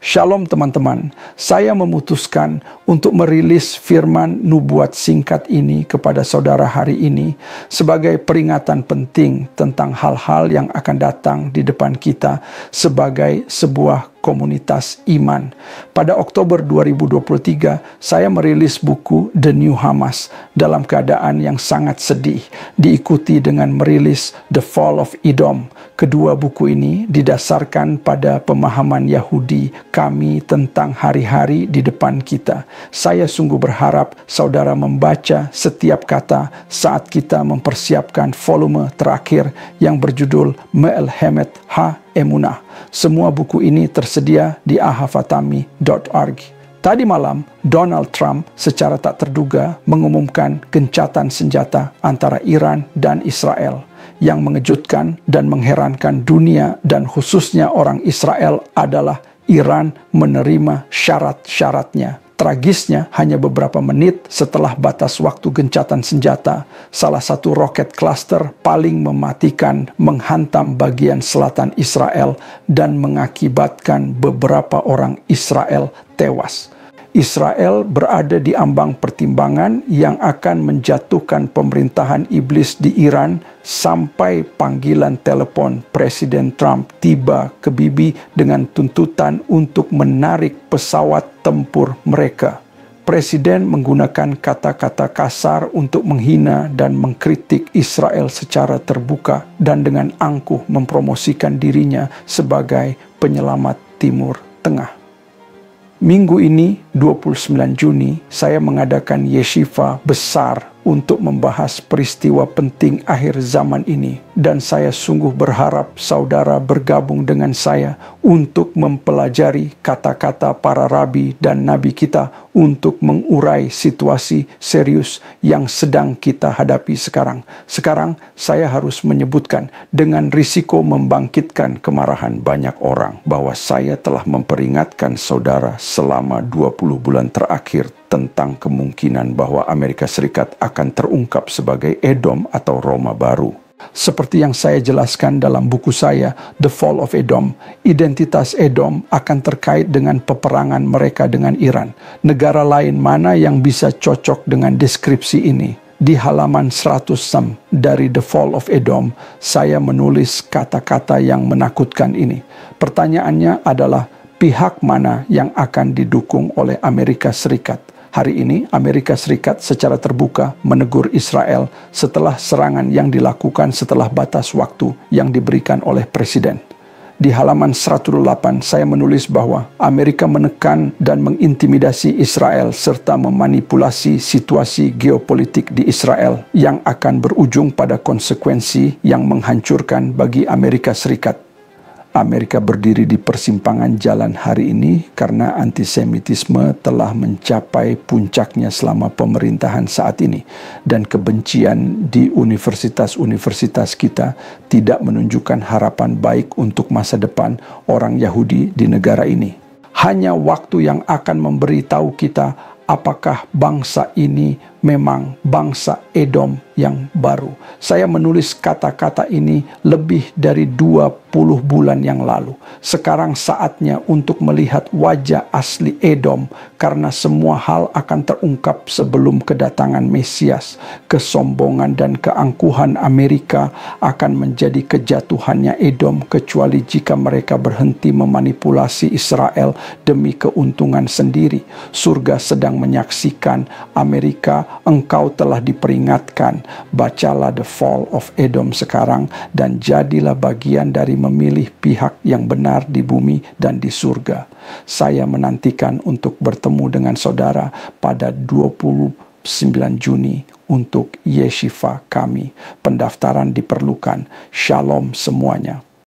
Shalom teman-teman, saya memutuskan untuk merilis firman nubuat singkat ini kepada saudara hari ini sebagai peringatan penting tentang hal-hal yang akan datang di depan kita sebagai sebuah komunitas iman. Pada Oktober 2023, saya merilis buku The New Hamas dalam keadaan yang sangat sedih, diikuti dengan merilis The Fall of Edom. Kedua buku ini didasarkan pada pemahaman Yahudi kami tentang hari-hari di depan kita. Saya sungguh berharap saudara membaca setiap kata saat kita mempersiapkan volume terakhir yang berjudul Me'elhemet Ha-Emunah. Semua buku ini tersedia di ahafatami.org. Tadi malam, Donald Trump secara tak terduga mengumumkan gencatan senjata antara Iran dan Israel. Yang mengejutkan dan mengherankan dunia dan khususnya orang Israel adalah Iran menerima syarat-syaratnya. Tragisnya, hanya beberapa menit setelah batas waktu gencatan senjata, salah satu roket cluster paling mematikan menghantam bagian selatan Israel dan mengakibatkan beberapa orang Israel tewas. Israel berada di ambang pertimbangan yang akan menjatuhkan pemerintahan iblis di Iran sampai panggilan telepon Presiden Trump tiba ke Bibi dengan tuntutan untuk menarik pesawat tempur mereka. Presiden menggunakan kata-kata kasar untuk menghina dan mengkritik Israel secara terbuka dan dengan angkuh mempromosikan dirinya sebagai penyelamat Timur Tengah. Minggu ini, 29 Juni, saya mengadakan yeshiva besar untuk membahas peristiwa penting akhir zaman ini. Dan saya sungguh berharap saudara bergabung dengan saya untuk mempelajari kata-kata para rabi dan nabi kita untuk mengurai situasi serius yang sedang kita hadapi sekarang. Sekarang saya harus menyebutkan dengan risiko membangkitkan kemarahan banyak orang bahwa saya telah memperingatkan saudara selama 20 bulan terakhir tentang kemungkinan bahwa Amerika Serikat akan terungkap sebagai Edom atau Roma baru. Seperti yang saya jelaskan dalam buku saya, The Fall of Edom, identitas Edom akan terkait dengan peperangan mereka dengan Iran. Negara lain mana yang bisa cocok dengan deskripsi ini? Di halaman 106 dari The Fall of Edom, saya menulis kata-kata yang menakutkan ini. Pertanyaannya adalah, pihak mana yang akan didukung oleh Amerika Serikat? Hari ini, Amerika Serikat secara terbuka menegur Israel setelah serangan yang dilakukan setelah batas waktu yang diberikan oleh Presiden. Di halaman 108, saya menulis bahwa Amerika menekan dan mengintimidasi Israel serta memanipulasi situasi geopolitik di Israel yang akan berujung pada konsekuensi yang menghancurkan bagi Amerika Serikat. Amerika berdiri di persimpangan jalan hari ini karena antisemitisme telah mencapai puncaknya selama pemerintahan saat ini. Dan kebencian di universitas-universitas kita tidak menunjukkan harapan baik untuk masa depan orang Yahudi di negara ini. Hanya waktu yang akan memberitahu kita apakah bangsa ini memang bangsa Edom yang baru. Saya menulis kata-kata ini lebih dari 20 bulan yang lalu. Sekarang saatnya untuk melihat wajah asli Edom karena semua hal akan terungkap sebelum kedatangan Mesias. Kesombongan dan keangkuhan Amerika akan menjadi kejatuhannya Edom kecuali jika mereka berhenti memanipulasi Israel demi keuntungan sendiri. Surga sedang menyaksikan Amerika, engkau telah diperingatkan. Bacalah The Fall of Edom sekarang dan jadilah bagian dari memilih pihak yang benar di bumi dan di surga. Saya menantikan untuk bertemu dengan saudara pada 29 Juni untuk yeshiva kami. Pendaftaran diperlukan. Shalom semuanya.